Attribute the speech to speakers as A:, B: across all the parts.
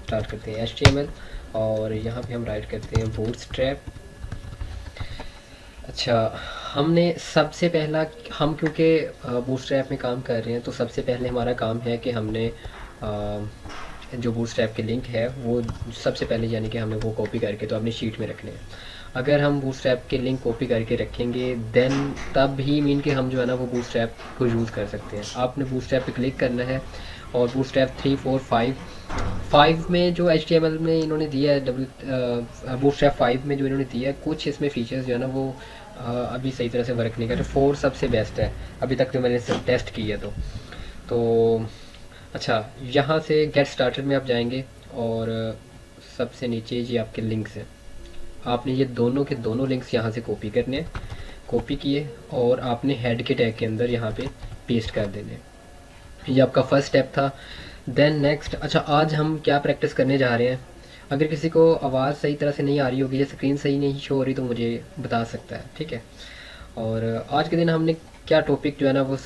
A: Start करते हैं HTML और यहाँ पे हम राइट करते हैं बूटस्ट्रैप। अच्छा, हमने सबसे पहला हम क्योंकि बूटस्ट्रैप में काम कर रहे हैं तो सबसे पहले हमारा काम है कि हमने जो बूटस्ट्रैप के लिंक है वो सबसे पहले यानी कि हमने वो कॉपी करके तो अपनी शीट में रखने हैं। अगर हम बूटस्ट्रैप के लिंक कॉपी करके रखेंगे देन तब ही मीन के हम जो है ना वो बूटस्ट्रैप को यूज़ कर सकते हैं। आपने बूटस्ट्रैप पे क्लिक करना है और बूटस्ट्रैप 3, 4, 5 में जो HTML में इन्होंने दिया है बूटस्ट्रैप 5 में जो इन्होंने दिया है कुछ इसमें फीचर्स जो है ना वो अभी सही तरह से वर्क नहीं कर रहे। 4 सबसे बेस्ट है अभी तक तो मैंने सब टेस्ट किया तो अच्छा, यहाँ से गेट स्टार्टेड में आप जाएंगे और सबसे नीचे ये आपके लिंक्स हैं। आपने ये दोनों के दोनों लिंक्स यहाँ से कॉपी करने हैं, कॉपी किए और आपने हेड के टैग के अंदर यहाँ पे पेस्ट कर देने। ये आपका फर्स्ट स्टेप था। देन नेक्स्ट, अच्छा आज हम क्या प्रैक्टिस करने जा रहे हैं। अगर किसी को आवाज़ सही तरह से नहीं आ रही होगी या स्क्रीन सही नहीं शो हो रही तो मुझे बता सकता है, ठीक है। और आज के दिन हमने क्या टॉपिक जो है ना वो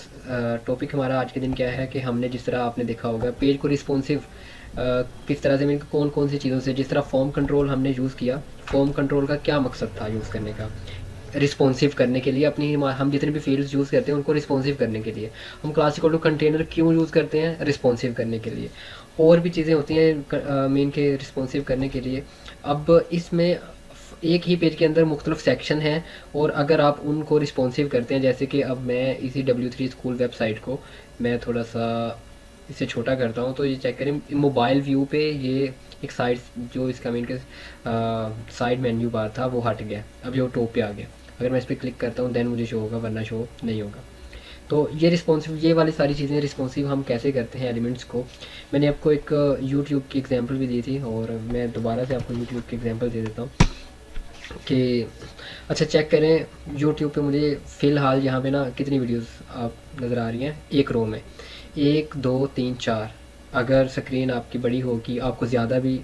A: टॉपिक हमारा आज के दिन क्या है कि हमने जिस तरह आपने देखा होगा पेज को रिस्पॉन्सिव किस तरह से मिलकर कौन कौन सी चीज़ों से, जिस तरह फॉर्म कंट्रोल हमने यूज़ किया। फॉर्म कंट्रोल का क्या मकसद था यूज़ करने का, रिस्पॉन्सिव करने के लिए अपनी हम जितने भी फील्ड्स यूज़ करते हैं उनको रिस्पॉन्सिव करने के लिए। हम क्लास इक्वल टू कंटेनर क्यों यूज़ करते हैं, रिस्पॉन्सिव करने के लिए। और भी चीज़ें होती हैं मेन के रिस्पॉन्सिव करने के लिए। अब इसमें एक ही पेज के अंदर मुख्तलिफ सेक्शन हैं और अगर आप उनको रिस्पॉन्सिव करते हैं, जैसे कि अब मैं इसी W3 स्कूल वेबसाइट को मैं थोड़ा सा इसे छोटा करता हूँ तो ये चेक करें मोबाइल व्यू पे ये एक साइड जो इसका मेन के साइड मेन्यू बार था वो हट गया, अब ये टॉप पे आ गया। अगर मैं इस पर क्लिक करता हूँ देन मुझे शो होगा वरना शो नहीं होगा। तो ये रिस्पॉन्सिव ये वाली सारी चीज़ें रिस्पॉन्सिव हम कैसे करते हैं एलिमेंट्स को। मैंने आपको एक यूट्यूब की एग्जांपल भी दी थी और मैं दोबारा से आपको यूट्यूब की एग्जांपल दे देता हूँ कि अच्छा चेक करें यूट्यूब पे मुझे फ़िलहाल यहाँ पे ना कितनी वीडियोस आप नज़र आ रही हैं एक रो में, 1, 2, 3, 4। अगर स्क्रीन आपकी बड़ी होगी आपको ज़्यादा भी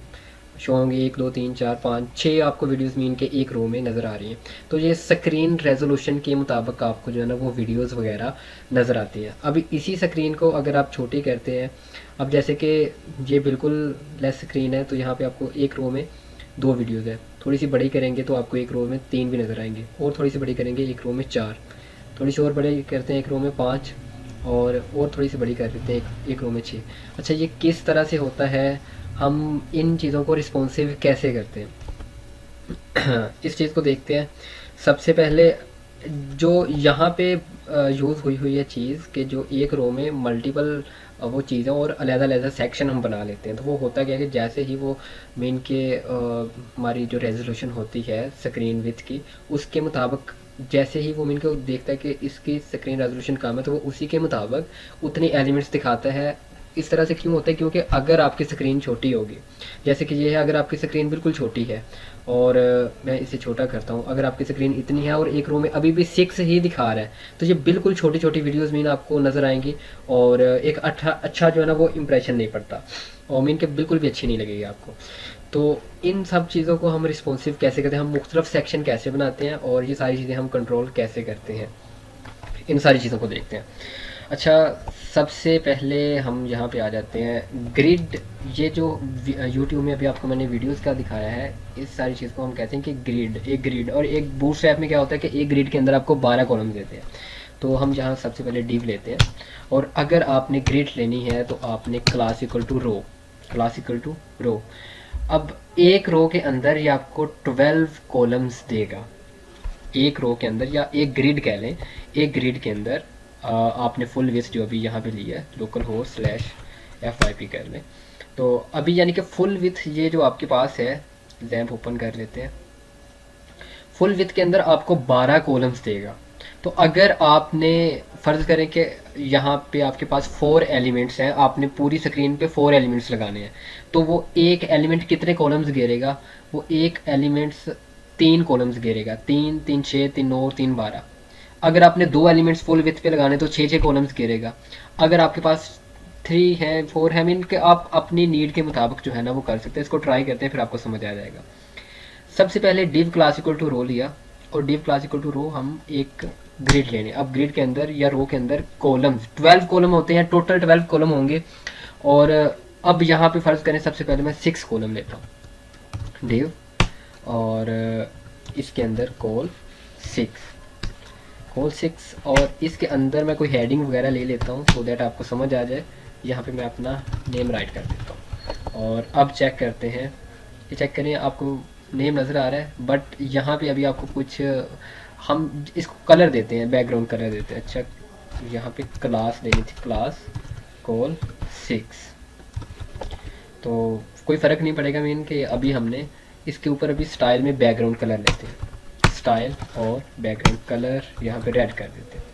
A: शो होंगे, 1, 2, 3, 4, 5, 6 आपको वीडियोस मीन के एक रो में नज़र आ रही हैं। तो ये स्क्रीन रेजोल्यूशन के मुताबिक आपको जो है ना वो वीडियोस वगैरह नज़र आती हैं। अभी इसी स्क्रीन को अगर आप छोटी करते हैं, अब जैसे कि ये बिल्कुल लेस स्क्रीन है तो यहाँ पे आपको एक रो में 2 वीडियोस है। थोड़ी सी बड़ी करेंगे तो आपको एक रो में 3 भी नज़र आएंगे और थोड़ी सी बड़ी करेंगे एक रो में 4, थोड़ी सी और बड़ी करते हैं एक रो में 5 और थोड़ी सी बड़ी कर देते हैं एक रो में 6। अच्छा, ये किस तरह से होता है, हम इन चीज़ों को रिस्पॉन्सिव कैसे करते हैं इस चीज़ को देखते हैं। सबसे पहले जो यहाँ पे यूज़ हुई है चीज़ कि जो एक रो में मल्टीपल वो चीज़ें और अलग-अलग सेक्शन हम बना लेते हैं। तो वो होता क्या है कि जैसे ही वो मेन के हमारी जो रेजोल्यूशन होती है स्क्रीन विड्थ की उसके मुताबिक जैसे ही वो मेन को देखता है कि इसकी स्क्रीन रेजोल्यूशन कम है तो वो उसी के मुताबिक उतने एलिमेंट्स दिखाता है। इस तरह से क्यों होता है, क्योंकि अगर आपकी स्क्रीन छोटी होगी, जैसे कि ये है, अगर आपकी स्क्रीन बिल्कुल छोटी है और मैं इसे छोटा करता हूँ, अगर आपकी स्क्रीन इतनी है और एक रो में अभी भी 6 ही दिखा रहा है तो ये बिल्कुल छोटी छोटी वीडियोस मीन आपको नज़र आएंगी और एक अच्छा जो है ना वो इम्प्रेशन नहीं पड़ता और मीन के बिल्कुल भी अच्छी नहीं लगेगी आपको। तो इन सब चीज़ों को हम रिस्पॉन्सिव कैसे करते हैं, हम मुख्तलिफ सेक्शन कैसे बनाते हैं और ये सारी चीज़ें हम कंट्रोल कैसे करते हैं, इन सारी चीज़ों को देखते हैं। अच्छा, सबसे पहले हम यहाँ पे आ जाते हैं ग्रिड। ये जो यूट्यूब में अभी आपको मैंने वीडियोस का दिखाया है इस सारी चीज़ को हम कहते हैं कि ग्रिड। एक ग्रिड और एक बूटस्ट्रैप में क्या होता है कि एक ग्रिड के अंदर आपको 12 कॉलम देते हैं। तो हम जहाँ सबसे पहले डिव लेते हैं और अगर आपने ग्रिड लेनी है तो आपने क्लास इक्वल टू रो। अब एक रो के अंदर ये आपको 12 कॉलम्स देगा एक रो के अंदर, या एक ग्रिड कह लें। एक ग्रिड के अंदर आपने फुल विड्थ जो अभी यहाँ पे लिया है localhost/fyp कर लें। तो अभी यानी कि फुल विड्थ ये जो आपके पास है, जैम्प ओपन कर लेते हैं, फुल विड्थ के अंदर आपको 12 कॉलम्स देगा। तो अगर आपने फ़र्ज़ करें कि यहाँ पे आपके पास 4 एलिमेंट्स हैं, आपने पूरी स्क्रीन पे 4 एलिमेंट्स लगाने हैं तो वो एक एलिमेंट कितने कॉलम्स घेरेगा, वो एक एलिमेंट्स 3 कॉलम्स घेरेगा। 3, 3, 6, 3, 9, 3, 12। अगर आपने 2 एलिमेंट्स फुल विड्थ पे लगाने तो 6 कॉलम्स घेरेगा। अगर आपके पास 3 है 4 है मीन के आप अपनी नीड के मुताबिक जो है ना वो कर सकते हैं। इसको ट्राई करते हैं फिर आपको समझ आ जाएगा। सबसे पहले div क्लास इक्वल टू रो लिया और div क्लास इक्वल टू रो हम एक ग्रिड लेने। अब ग्रिड के अंदर या रो के अंदर कॉलम्स 12 कॉलम होते हैं, टोटल 12 कॉलम होंगे और अब यहाँ पे फ़र्ज़ करें सबसे पहले मैं 6 कॉलम लेता हूँ डिव, और इसके अंदर कॉल 6, और इसके अंदर मैं कोई हेडिंग वगैरह ले लेता हूँ सो दैट आपको समझ आ जाए। यहाँ पे मैं अपना नेम राइट कर देता हूँ, और अब चेक करते हैं। ये चेक करें, आपको नेम नज़र आ रहा है, बट यहाँ पे अभी आपको कुछ हम इसको कलर देते हैं, बैकग्राउंड कलर देते हैं। अच्छा, यहाँ पे क्लास देनी थी, क्लास कॉल 6, तो कोई फ़र्क नहीं पड़ेगा मीन कि अभी हमने इसके ऊपर अभी स्टाइल में बैकग्राउंड कलर लेते हैं, स्टाइल और बैकग्राउंड कलर यहाँ पे रेड कर देते हैं।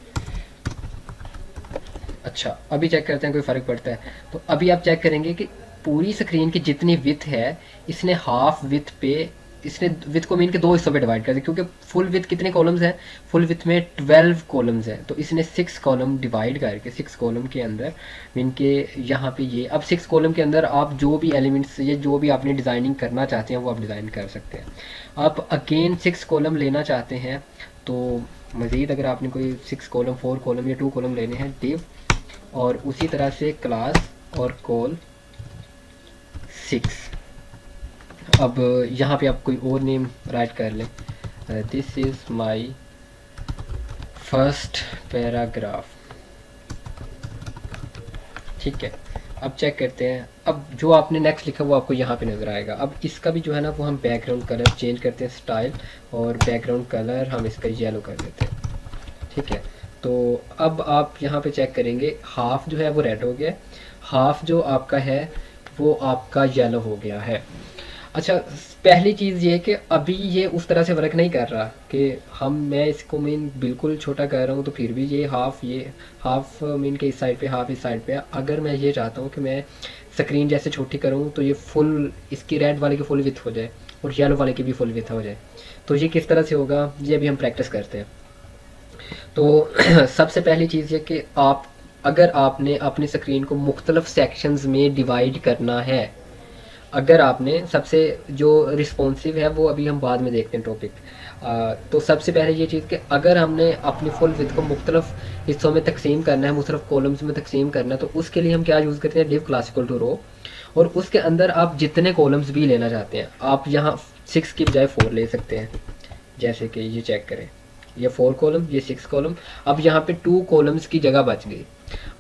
A: अच्छा, अभी चेक करते हैं कोई फ़र्क पड़ता है। तो अभी आप चेक करेंगे कि पूरी स्क्रीन की जितनी विथ है, इसने हाफ विथ पे, इसने विथ को मीन के दो हिस्सों पे डिवाइड कर दिया, क्योंकि फुल विथ कितने कॉलम्स हैं, फुल विथ में 12 कॉलम्स हैं, तो इसने 6 कॉलम डिवाइड करके 6 कॉलम के अंदर मीन के यहाँ पे ये, अब 6 कॉलम के अंदर आप जो भी एलिमेंट्स, ये जो भी आपने डिज़ाइनिंग करना चाहते हैं वो आप डिज़ाइन कर सकते हैं। आप अगेन 6 कॉलम लेना चाहते हैं तो मज़ीद अगर आपने कोई 6 कॉलम, 4 कॉलम या 2 कॉलम लेने हैं, डिव और उसी तरह से क्लास और कॉल 6। अब यहाँ पे आप कोई और नेम राइट कर लें, this is my first paragraph, ठीक है। अब चेक करते हैं, अब जो आपने नेक्स्ट लिखा वो आपको यहाँ पे नज़र आएगा। अब इसका भी जो है ना वो हम बैकग्राउंड कलर चेंज करते हैं, स्टाइल, और बैकग्राउंड कलर हम इसका येलो कर देते हैं, ठीक है। तो अब आप यहाँ पे चेक करेंगे, हाफ जो है वो रेड हो गया, हाफ जो आपका है वो आपका येलो हो गया है। अच्छा, पहली चीज़ ये कि अभी ये उस तरह से वर्क नहीं कर रहा कि मैं इसको मीन बिल्कुल छोटा कर रहा हूँ तो फिर भी ये हाफ मीन के इस साइड पे, हाफ इस साइड पे। अगर मैं ये चाहता हूँ कि मैं स्क्रीन जैसे छोटी करूँ तो ये फुल, इसकी रेड वाले की फुल विथ हो जाए और येलो वाले की भी फुल विथ हो जाए, तो ये किस तरह से होगा, ये अभी हम प्रैक्टिस करते हैं। तो सबसे पहली चीज़ ये कि अगर आपने अपनी स्क्रीन को मुख्तलिफ सेक्शंस में डिवाइड करना है, अगर आपने सबसे जो रिस्पॉन्सिव है वो अभी हम बाद में देखते हैं टॉपिक, तो सबसे पहले ये चीज़ कि अगर हमने अपनी फुल विथ को मुख्तलिफ हिस्सों में तकसीम करना है, मुख्तलिफ कॉलम्स में तकसीम करना है, तो उसके लिए हम क्या यूज़ करते हैं, डिव क्लास इक्वल टू रो, और उसके अंदर आप जितने कॉलम्स भी लेना चाहते हैं, आप यहाँ 6 की बजाय 4 ले सकते हैं। जैसे कि ये चेक करें, ये 4 कॉलम, ये 6 कॉलम, अब यहाँ पे 2 कॉलम्स की जगह बच गई।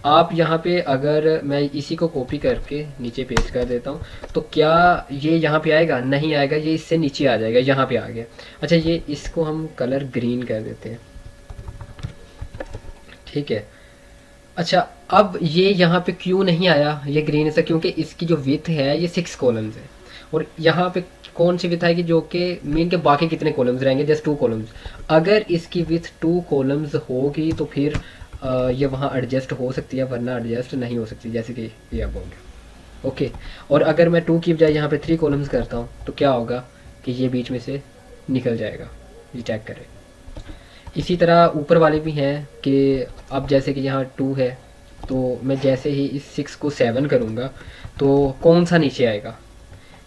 A: आप यहाँ पे अगर मैं इसी को कॉपी करके नीचे पेस्ट कर देता हूँ तो क्या ये यहाँ पे आएगा, नहीं आएगा, ये इससे नीचे आ जाएगा, यहाँ पे आ गया। अच्छा, ये इसको हम कलर ग्रीन कर देते हैं, ठीक है। अच्छा, अब ये यहाँ पे क्यों नहीं आया ये ग्रीन से, क्योंकि इसकी जो विथ है ये 6 कॉलम्स है, और यहाँ पे कौन सी विथ आएगी, जो कि मीन के बाकी कितने कॉलम्स रहेंगे, जस्ट 2 कॉलम्स। अगर इसकी विथ 2 कॉलम्स होगी तो फिर ये वहाँ एडजस्ट हो सकती है, वरना एडजस्ट नहीं हो सकती, जैसे कि ये अब हो गया, ओके। और अगर मैं 2 की बजाय यहाँ पे 3 कॉलम्स करता हूँ तो क्या होगा कि ये बीच में से निकल जाएगा, ये चेक करें। इसी तरह ऊपर वाले भी हैं कि अब जैसे कि यहाँ 2 है, तो मैं जैसे ही इस 6 को 7 करूँगा तो कौन सा नीचे आएगा,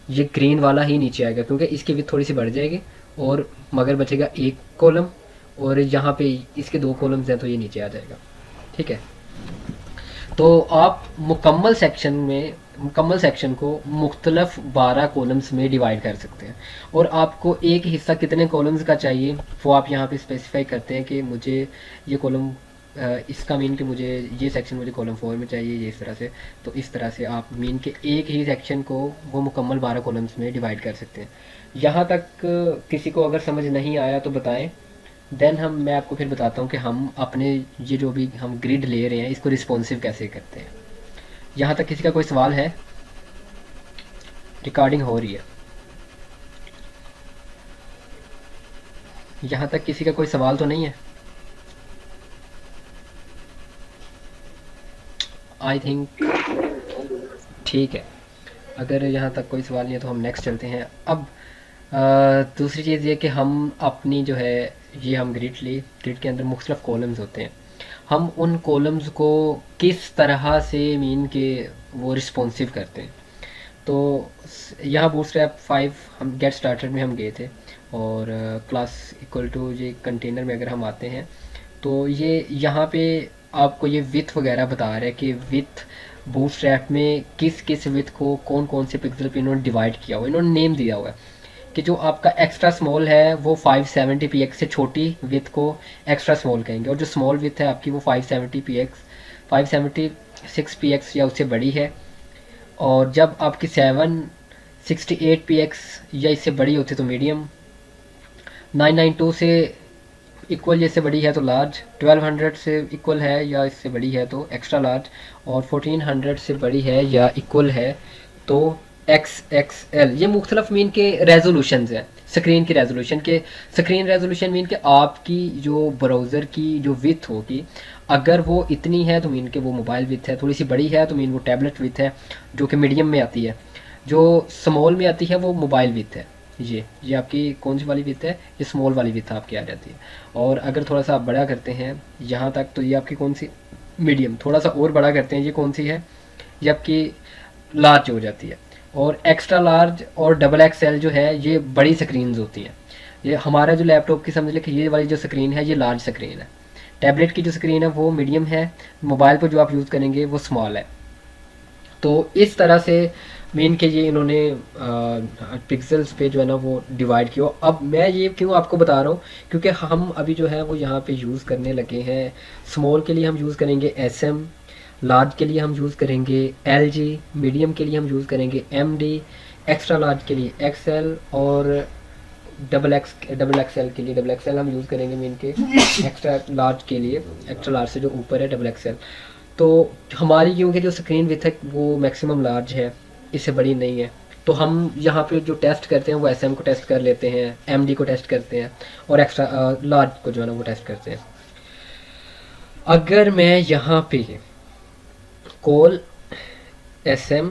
A: ये ग्रीन वाला ही नीचे आएगा, क्योंकि इसकी भी थोड़ी सी बढ़ जाएगी, और मगर बचेगा 1 कॉलम, और यहाँ पे इसके 2 कॉलम्स हैं तो ये नीचे आ जाएगा, ठीक है। तो आप मुकम्मल सेक्शन को मुख्तलफ 12 कॉलम्स में डिवाइड कर सकते हैं, और आपको एक हिस्सा कितने कॉलम्स का चाहिए वो आप यहाँ पे स्पेसिफाई करते हैं कि मुझे ये कॉलम, इसका मीन कि मुझे ये सेक्शन मुझे कॉलम 4 में चाहिए, ये इस तरह से। तो इस तरह से आप मीन के एक ही सेक्शन को वो मुकम्मल 12 कॉलम्स में डिवाइड कर सकते हैं। यहाँ तक किसी को अगर समझ नहीं आया तो बताएं, देन मैं आपको फिर बताता हूँ कि हम अपने ये जो भी हम ग्रिड ले रहे हैं इसको रिस्पॉन्सिव कैसे करते हैं। यहाँ तक किसी का कोई सवाल है? रिकॉर्डिंग हो रही है। यहाँ तक किसी का कोई सवाल तो नहीं है? आई थिंक ठीक है। अगर यहाँ तक कोई सवाल नहीं है तो हम नेक्स्ट चलते हैं। अब दूसरी चीज़ ये कि हम अपनी जो है ये हम ग्रिड के अंदर मुख्तलिफ कॉलम्स होते हैं, हम उन कॉलम्स को किस तरह से मीन के वो रिस्पॉन्सिव करते हैं। तो यहाँ बूटस्ट्रैप 5 हम गेट स्टार्टेड में हम गए थे, और क्लास इक्वल टू ये कंटेनर में अगर हम आते हैं तो ये यहाँ पे आपको ये विथ वगैरह बता रहा है कि विथ बूटस्ट्रैप में किस किस विथ को कौन कौन से पिक्सल पे इन्होंने डिवाइड किया हुआ है, इन्होंने नेम दिया हुआ है कि जो आपका एक्स्ट्रा स्मॉल है वो 570 px से छोटी विथ को एक्स्ट्रा स्मॉल कहेंगे, और जो स्मॉल विथ है आपकी वो 570 px 576 px या उससे बड़ी है। और जब आपकी 768 px या इससे बड़ी होती है तो मीडियम, 992 से इक्वल जैसे बड़ी है तो लार्ज, 1200 से इक्वल है या इससे बड़ी है तो एक्स्ट्रा लार्ज, और 1400 से बड़ी है या इक्वल है तो XXL। ये मुख्तलिफ मीन के रेजोल्यूशन हैं, स्क्रीन की रेजोल्यूशन के। स्क्रीन रेजोल्यूशन मीन के आपकी जो ब्राउज़र की जो विथ होगी अगर वो इतनी है तो मीन के वो मोबाइल विथ है, थोड़ी सी बड़ी है तो मीन वो टैबलेट विथ है जो कि मीडियम में आती है, जो स्मॉल में आती है वो मोबाइल विथ है। ये आपकी कौन सी वाली विथ है, ये स्मॉल वाली विथ आपकी आ जाती है। और अगर थोड़ा सा आप बड़ा करते हैं यहाँ तक तो ये आपकी कौन सी, मीडियम। थोड़ा सा और बड़ा करते हैं ये कौन सी है, ये आपकी लार्ज हो जाती है। और एक्स्ट्रा लार्ज और डबल एक्सएल जो है ये बड़ी स्क्रीन होती हैं। ये हमारा जो लैपटॉप की समझ लें कि ये वाली जो स्क्रीन है ये लार्ज स्क्रीन है, टैबलेट की जो स्क्रीन है वो मीडियम है, मोबाइल पर जो आप यूज़ करेंगे वो स्मॉल है। तो इस तरह से मेन के ये इन्होंने पिक्सल्स पे जो है ना वो डिवाइड किया। अब मैं ये क्यों आपको बता रहा हूँ क्योंकि हम अभी जो है वो यहाँ पे यूज़ करने लगे हैं। स्मॉल के लिए हम यूज़ करेंगे SM, लार्ज के लिए हम यूज़ करेंगे LG, मीडियम के लिए हम यूज़ करेंगे MD, एक्स्ट्रा लार्ज के लिए XL, और डबल एक्सएल के लिए डबल एक्सएल हम यूज़ करेंगे मीन के। एक्स्ट्रा लार्ज के लिए, एक्स्ट्रा लार्ज से जो ऊपर है डबल एक्सएल। तो हमारी क्योंकि जो स्क्रीन विथ है वो मैक्सिमम लार्ज है, इससे बड़ी नहीं है, तो हम यहाँ पे जो टेस्ट करते हैं वो SM को टेस्ट कर लेते हैं, MD को टेस्ट करते हैं, और एक्स्ट्रा लार्ज को जो है ना वो टेस्ट करते हैं। अगर मैं यहाँ पे कॉल SM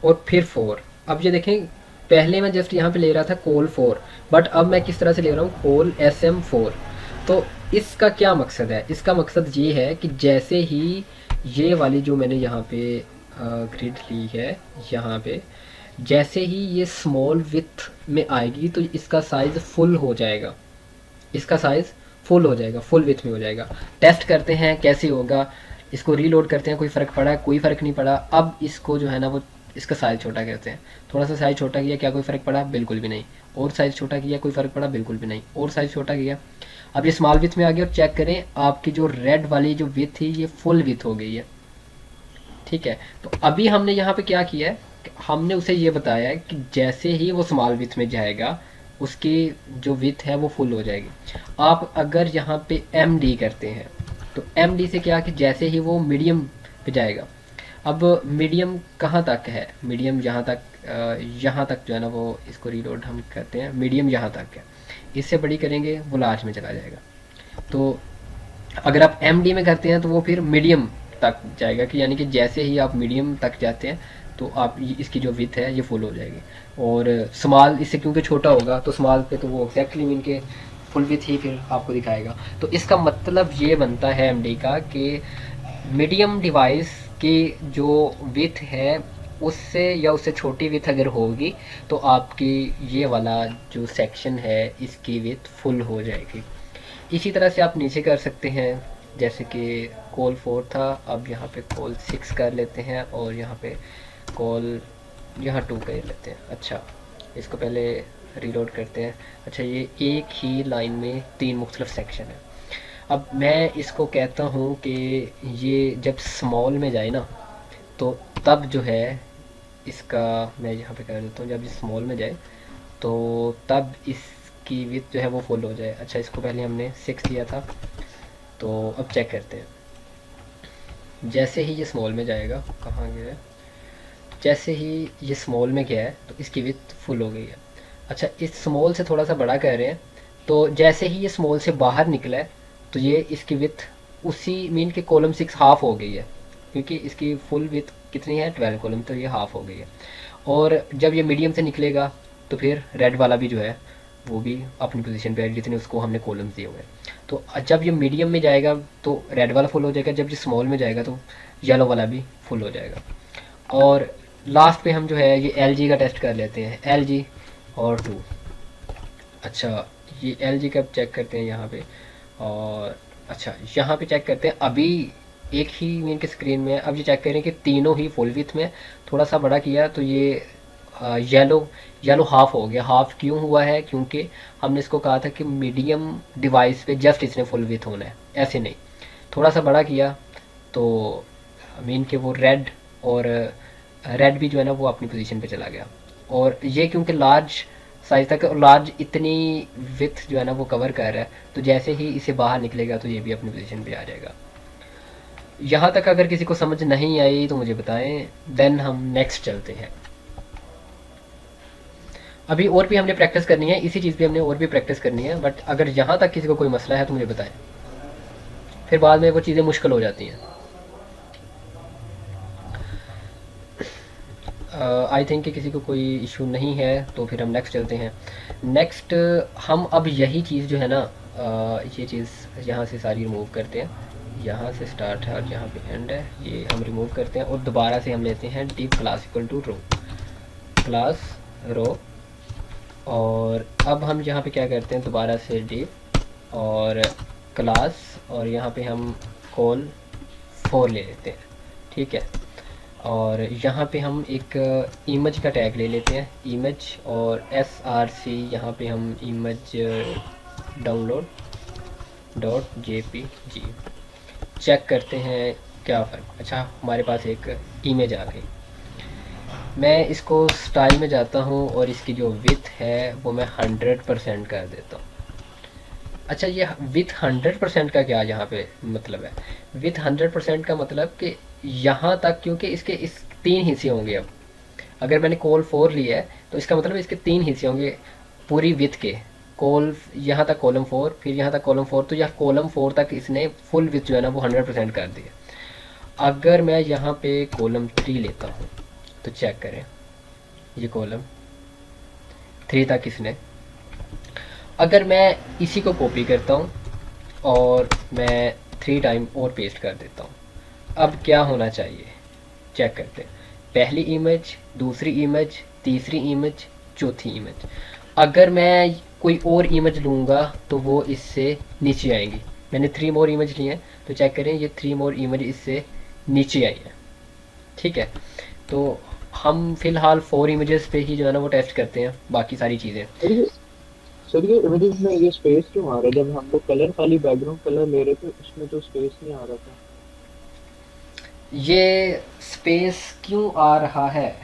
A: और फिर 4, अब ये देखें पहले मैं जस्ट यहाँ पे ले रहा था कॉल 4, बट अब मैं किस तरह से ले रहा हूँ कॉल SM4। तो इसका क्या मकसद है, इसका मकसद ये है कि जैसे ही ये वाली जो मैंने यहाँ पे ग्रिड ली है, यहाँ पे जैसे ही ये स्मॉल विथ में आएगी तो इसका साइज़ फुल हो जाएगा, इसका साइज़ फुल हो जाएगा, फुल विथ में हो जाएगा। टेस्ट करते हैं कैसे होगा, इसको रीलोड करते हैं, कोई फ़र्क पड़ा, कोई फ़र्क नहीं पड़ा। अब इसको जो है ना वो इसका साइज़ छोटा करते हैं, थोड़ा सा साइज़ छोटा किया, क्या कोई फ़र्क पड़ा, बिल्कुल भी नहीं। और साइज़ छोटा किया, कोई फ़र्क पड़ा, बिल्कुल भी नहीं। और साइज़ छोटा किया, अब ये स्मॉल विथ में आ गया। और चेक करें आपकी जो रेड वाली जो विथ थी ये फुल विथ हो गई है, ठीक है। तो अभी हमने यहाँ पे क्या किया है, हमने उसे ये बताया है कि जैसे ही वो स्मॉल विथ में जाएगा उसकी जो विथ है वो फुल हो जाएगी। आप अगर यहाँ पे MD करते हैं तो MD से क्या कि जैसे ही वो मीडियम पे जाएगा, अब मीडियम कहाँ तक है, मीडियम यहाँ तक जो है ना वो, इसको रीलोड हम करते हैं, मीडियम यहाँ तक है, इससे बड़ी करेंगे वो लार्ज में चला जाएगा। तो अगर आप MD में करते हैं तो वो फिर मीडियम तक जाएगा, कि यानी कि जैसे ही आप मीडियम तक जाते हैं तो आप इसकी जो विथ है ये फुल हो जाएगी। और स्मॉल इससे क्योंकि छोटा होगा तो स्मॉल पे तो वो एक्जैक्टली मीन के फुल विथ ही फिर आपको दिखाएगा। तो इसका मतलब ये बनता है MD का कि मीडियम डिवाइस की जो विथ है उससे या उससे छोटी विथ अगर होगी तो आपकी ये वाला जो सेक्शन है इसकी विथ फुल हो जाएगी। इसी तरह से आप नीचे कर सकते हैं, जैसे कि कॉल 4 था, अब यहाँ पे कॉल 6 कर लेते हैं, और यहाँ पे कॉल यहाँ 2 कर लेते हैं। अच्छा, इसको पहले रीलोड करते हैं। अच्छा, ये एक ही लाइन में 3 मुख्तलिफ सेक्शन है। अब मैं इसको कहता हूँ कि ये जब स्मॉल में जाए ना तो तब जो है इसका, मैं यहाँ पे कर देता हूँ, जब ये स्मॉल में जाए तो तब इसकी विथ जो है वो फुल हो जाए। अच्छा, इसको पहले हमने 6 दिया था, तो अब चेक करते हैं। जैसे ही ये स्मॉल में जाएगा, कहाँ गया है, जैसे ही ये स्मॉल में गया है तो इसकी विथ फुल हो गई है। अच्छा, इस स्मॉल से थोड़ा सा बड़ा कर रहे हैं, तो जैसे ही ये स्मॉल से बाहर निकला है तो ये इसकी विथ उसी मीन के कॉलम 6 हाफ हो गई है, क्योंकि इसकी फुल विथ कितनी है 12 कॉलम, तो ये हाफ हो गई है। और जब ये मीडियम से निकलेगा तो फिर रेड वाला भी जो है वो भी अपनी पोजीशन पे है जितने उसको हमने कॉलम्स दिए हुए हैं। तो जब ये मीडियम में जाएगा तो रेड वाला फुल हो जाएगा, जब ये स्मॉल में जाएगा तो येलो वाला भी फुल हो जाएगा। और लास्ट पे हम जो है ये LG का टेस्ट कर लेते हैं, LG और 2। अच्छा, ये LG का चेक करते हैं यहाँ पे, और अच्छा यहाँ पे चेक करते हैं। अभी एक ही मीन के स्क्रीन में। अब ये चेक करें कि तीनों ही फुल विथ में, थोड़ा सा बड़ा किया तो ये येलो येलो हाफ हो गया। हाफ क्यों हुआ है? क्योंकि हमने इसको कहा था कि मीडियम डिवाइस पे जस्ट इसने फुल विथ होना है, ऐसे नहीं। थोड़ा सा बड़ा किया तो मीन के वो रेड, और रेड भी जो है ना वो अपनी पोजीशन पे चला गया। और ये क्योंकि लार्ज साइज तक, और लार्ज इतनी विथ जो है ना वो कवर कर रहा है, तो जैसे ही इसे बाहर निकलेगा तो ये भी अपनी पोजीशन पे आ जाएगा। यहाँ तक अगर किसी को समझ नहीं आई तो मुझे बताएं, देन हम नेक्स्ट चलते हैं। अभी और भी हमने प्रैक्टिस करनी है, इसी चीज़ पे हमने और भी प्रैक्टिस करनी है, बट अगर यहाँ तक किसी को कोई मसला है तो मुझे बताएं, फिर बाद में वो चीज़ें मुश्किल हो जाती हैं। आई थिंक कि किसी को कोई इशू नहीं है, तो फिर हम नेक्स्ट चलते हैं। नेक्स्ट हम अब यही चीज़ जो है ना, ये चीज़ यहाँ से सारी रिमूव करते हैं। यहाँ से स्टार्ट है और यहाँ पे एंड है, ये हम रिमूव करते हैं और दोबारा से हम लेते हैं div class equal to row, class row. और अब हम यहाँ पे क्या करते हैं, दोबारा से डिव और क्लास, और यहाँ पे हम कॉल 4 ले लेते हैं, ठीक है। और यहाँ पे हम एक इमेज का टैग ले लेते हैं, इमेज, और src यहाँ पे हम image download dot jpg। Check करते हैं क्या फ़र्क। अच्छा, हमारे पास एक इमेज आ गई। मैं इसको स्टाइल में जाता हूँ और इसकी जो विथ है वो मैं 100% कर देता हूँ। अच्छा, ये विथ 100% का क्या यहाँ पे मतलब है? विथ 100% का मतलब कि यहाँ तक, क्योंकि इसके इस 3 हिस्से होंगे। अब अगर मैंने कॉल 4 लिया है तो इसका मतलब इसके 3 हिस्से होंगे पूरी विथ के। कॉल यहाँ तक कॉलम 4, फिर यहाँ तक कॉलम 4, तो यह कॉलम 4 तक इसने फुल विथ जो है ना वो 100% कर दिया। अगर मैं यहाँ पे कॉलम 3 लेता हूँ तो चेक करें, ये कॉलम 3 तक इसने, अगर मैं इसी को कॉपी करता हूँ और मैं 3 टाइम और पेस्ट कर देता हूँ, अब क्या होना चाहिए चेक करते हैं। पहली इमेज, दूसरी इमेज, तीसरी इमेज, चौथी इमेज। अगर मैं कोई और इमेज लूँगा तो वो इससे नीचे आएंगी। मैंने 3 मोर इमेज लिए हैं, तो चेक करें ये 3 मोर इमेज इससे नीचे आई है, ठीक है। तो हम फिलहाल 4 इमेजेस पे ही जो है ना वो टेस्ट करते हैं, बाकी सारी चीज़ें।
B: सर ये इमेजेस में ये स्पेस क्यों आ रहा है? जब हम लोग कलर खाली बैकग्राउंड कलर ले रहे थे उसमें तो स्पेस नहीं आ रहा था।
A: ये स्पेस क्यों आ रहा है?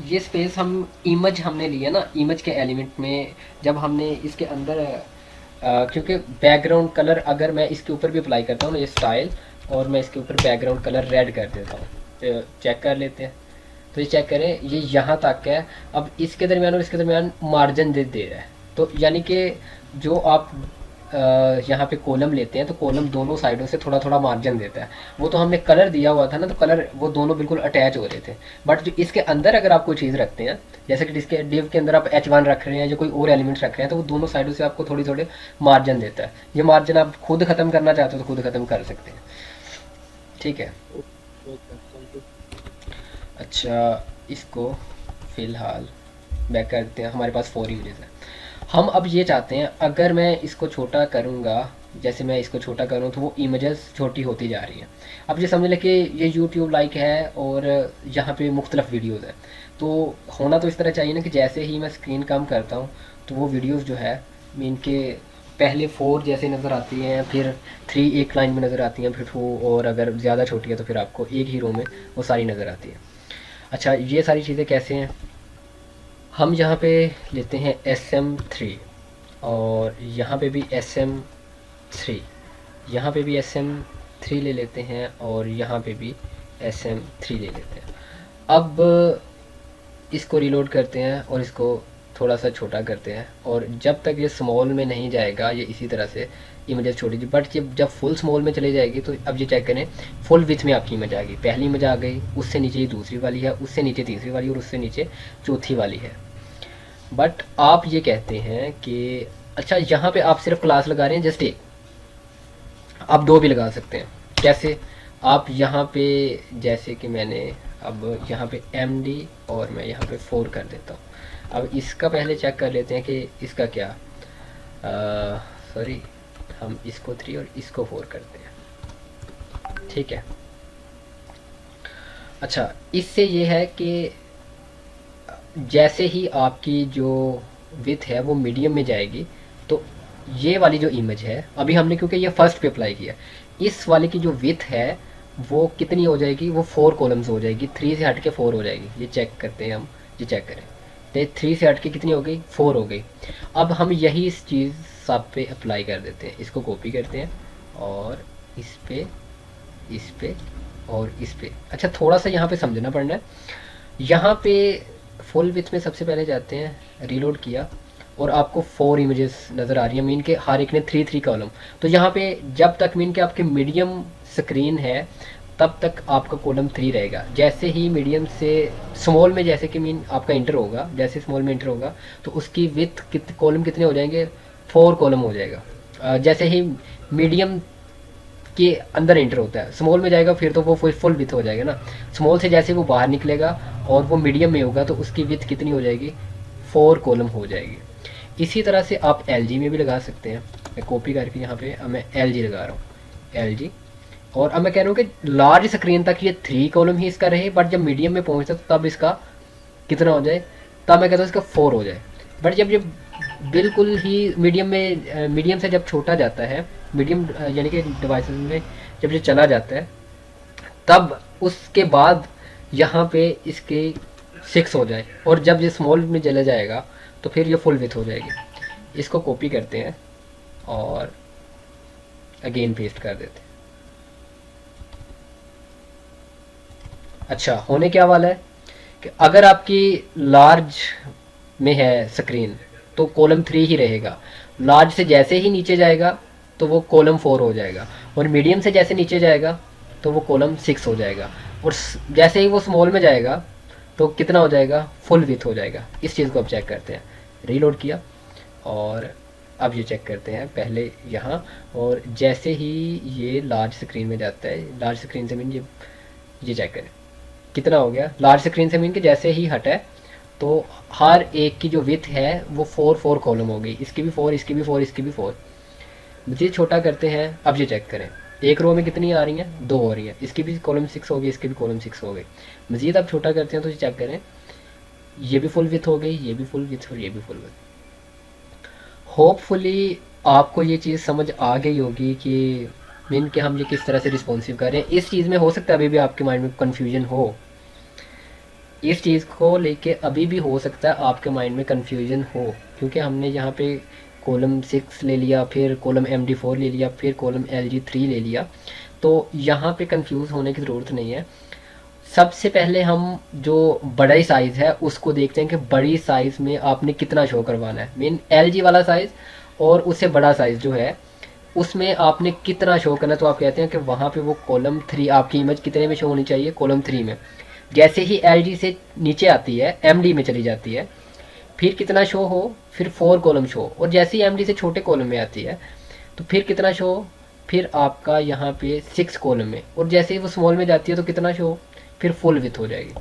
A: ये स्पेस हम इमेज हमने लिया ना, इमेज के एलिमेंट में जब हमने इसके अंदर क्योंकि बैकग्राउंड कलर अगर मैं इसके ऊपर भी अप्लाई करता हूँ ना, ये स्टाइल, और मैं इसके ऊपर बैकग्राउंड कलर रेड कर देता हूँ, तो चेक कर लेते हैं। तो ये चेक करें, ये यहाँ तक है। अब इसके दरमियान और इसके दरमियान मार्जिन दे रहा है, तो यानी कि जो आप यहाँ पे कॉलम लेते हैं तो कॉलम दोनों साइडों से थोड़ा थोड़ा मार्जिन देता है। वो तो हमने कलर दिया हुआ था ना, तो कलर वो दोनों बिल्कुल अटैच हो रहे थे। बट जो इसके अंदर अगर आप कोई चीज़ रखते हैं, जैसे कि इसके डिव के अंदर आप H1 रख रहे हैं या कोई और एलिमेंट्स रख रहे हैं, तो वो दोनों साइडों से आपको थोड़ी थोड़ी मार्जिन देता है। ये मार्जिन आप खुद ख़त्म करना चाहते हो तो खुद ख़त्म कर सकते हैं, ठीक है।
B: Thank you.
A: अच्छा, इसको फ़िलहाल बैक करते हैं। हमारे पास 4 इमेजेस हैं। हम अब ये चाहते हैं, अगर मैं इसको छोटा करूँगा, जैसे मैं इसको छोटा करूँ तो वो इमेजेस छोटी होती जा रही हैं। अब ये समझ लें कि ये यूट्यूब लाइक है और यहाँ पे मुख्तलिफ वीडियोज़ हैं, तो होना तो इस तरह चाहिए ना कि जैसे ही मैं स्क्रीन कम करता हूँ तो वो वीडियोज़ जो है मीन के पहले 4 जैसे नज़र आती हैं, फिर 3 एक लाइन में नज़र आती हैं, फिर 2, और अगर ज़्यादा छोटी है तो फिर आपको एक ही रो में वो सारी नज़र आती है। अच्छा, ये सारी चीज़ें कैसे हैं? हम यहाँ पे लेते हैं SM3, और यहाँ पे भी SM3, यहाँ पे भी SM3 ले लेते हैं, और यहाँ पे भी SM3 ले लेते हैं। अब इसको रिलोड करते हैं और इसको थोड़ा सा छोटा करते हैं, और जब तक ये स्मॉल में नहीं जाएगा ये इसी तरह से इमेजेस छोटी थी। बट जब फुल स्मॉल में चले जाएगी तो अब ये चेक करें, फुल विथ में आपकी इमेज आ गई। पहली इमेज आ गई, उससे नीचे ये दूसरी वाली है, उससे नीचे तीसरी वाली, और उससे नीचे चौथी वाली है। बट आप ये कहते हैं कि अच्छा, यहाँ पे आप सिर्फ क्लास लगा रहे हैं जस्ट एक, आप 2 भी लगा सकते हैं। कैसे? आप यहाँ पे जैसे कि मैंने अब यहाँ पे MD और मैं यहाँ पे 4 कर देता हूँ। अब इसका पहले चेक कर लेते हैं कि इसका क्या, सॉरी, हम इसको 3 और इसको 4 करते हैं, ठीक है। अच्छा, इससे ये है कि जैसे ही आपकी जो विथ है वो मीडियम में जाएगी, तो ये वाली जो इमेज है, अभी हमने क्योंकि ये फर्स्ट पे अप्लाई किया, इस वाले की जो विथ है वो कितनी हो जाएगी, वो 4 कॉलम्स हो जाएगी, 3 से हट के 4 हो जाएगी। ये चेक करते हैं हम, ये चेक करें, तो 3 से हट के कितनी हो गई, 4 हो गई। अब हम यही इस चीज़ सब पे अप्लाई कर देते हैं, इसको कॉपी करते हैं और इस पे, इस पे और इस पे। अच्छा, थोड़ा सा यहाँ पे समझना पड़ना है। यहाँ पे फुल विथ में सबसे पहले जाते हैं, रीलोड किया और आपको 4 इमेजेस नज़र आ रही है, मीन के हर एक ने 3 कॉलम। तो यहाँ पे जब तक मीन के आपके मीडियम स्क्रीन है तब तक आपका कॉलम 3 रहेगा। जैसे ही मीडियम से स्मॉल में, जैसे कि मीन आपका इंटर होगा, जैसे स्मॉल में इंटर होगा तो उसकी विथ कॉलम कितने हो जाएंगे, 4 कॉलम हो जाएगा। जैसे ही मीडियम के अंदर एंटर होता है, स्मॉल में जाएगा फिर तो वो फुल विथ हो जाएगा ना। स्मॉल से जैसे वो बाहर निकलेगा और वो मीडियम में होगा तो उसकी विथ कितनी हो जाएगी, 4 कॉलम हो जाएगी। इसी तरह से आप LG में भी लगा सकते हैं। मैं कॉपी करके यहाँ पे मैं LG लगा रहा हूँ, LG। और अब मैं कह रहा हूँ कि लार्ज स्क्रीन तक ये 3 कॉलम ही इसका रहे, बट जब मीडियम में पहुँचता तो तब इसका कितना हो जाए, तब मैं कहता हूँ इसका 4 हो जाए। बट जब ये बिल्कुल ही मीडियम में, मीडियम से जब छोटा जाता है, मीडियम यानी कि डिवाइसेस में जब ये चला जाता है, तब उसके बाद यहाँ पे इसके 6 हो जाए, और जब ये स्मॉल में चला जाएगा तो फिर ये फुल विथ हो जाएगी। इसको कॉपी करते हैं और अगेन पेस्ट कर देते हैं। अच्छा, होने क्या वाला है कि अगर आपकी लार्ज में है स्क्रीन तो कॉलम 3 ही रहेगा। लार्ज से जैसे ही नीचे जाएगा तो वो कॉलम 4 हो जाएगा, और मीडियम से जैसे नीचे जाएगा तो वो कॉलम 6 हो जाएगा, और जैसे ही वो स्मॉल में जाएगा तो कितना हो जाएगा, फुल विथ हो जाएगा। इस चीज़ को अब चेक करते हैं। रीलोड किया और अब ये चेक करते हैं पहले यहाँ, और जैसे ही ये लार्ज स्क्रीन में जाता है, लार्ज स्क्रीन से मीन ये चेक करें कितना हो गया। लार्ज स्क्रीन से मीन के जैसे ही हटा है तो हर एक की जो विथ है वो 4 कॉलम हो गई, इसकी भी 4, इसकी भी 4, इसकी भी 4। मज़ीद छोटा करते हैं, अब ये चेक करें एक रो में कितनी आ रही हैं, 2 हो रही हैं, इसकी भी कॉलम 6 हो गई, इसकी भी कॉलम 6 हो गई। मज़ीद अब छोटा करते हैं तो ये चेक करें, ये भी फुल विथ हो गई, ये भी फुल विथ और ये भी फुल विथ। होपफुली आपको ये चीज़ समझ आ गई होगी कि मीन के हम ये किस तरह से रिस्पॉन्सिव कर रहे हैं। इस चीज़ में हो सकता है अभी भी आपके माइंड में कन्फ्यूजन हो, इस चीज़ को लेके अभी भी हो सकता है आपके माइंड में कन्फ्यूजन हो, क्योंकि हमने यहाँ पे कॉलम 6 ले लिया, फिर कॉलम MD4 ले लिया, फिर कॉलम LG3 ले लिया। तो यहाँ पे कंफ्यूज होने की ज़रूरत नहीं है। सबसे पहले हम जो बड़ा साइज़ है उसको देखते हैं कि बड़ी साइज़ में आपने कितना शो करवाना है, मीन LG वाला साइज़ और उससे बड़ा साइज़ जो है उसमें आपने कितना शो करना है। तो आप कहते हैं कि वहाँ पे वो कॉलम 3 आपकी इमेज कितने में शो होनी चाहिए, कॉलम 3 में। जैसे ही LG से नीचे आती है MD में चली जाती है, फिर कितना शो हो, फिर 4 कॉलम शो, और जैसे ही MD से छोटे कॉलम में आती है तो फिर कितना शो, फिर आपका यहाँ पे 6 कॉलम में, और जैसे ही वो स्मॉल में जाती है तो कितना शो, फिर फुल विथ हो जाएगी।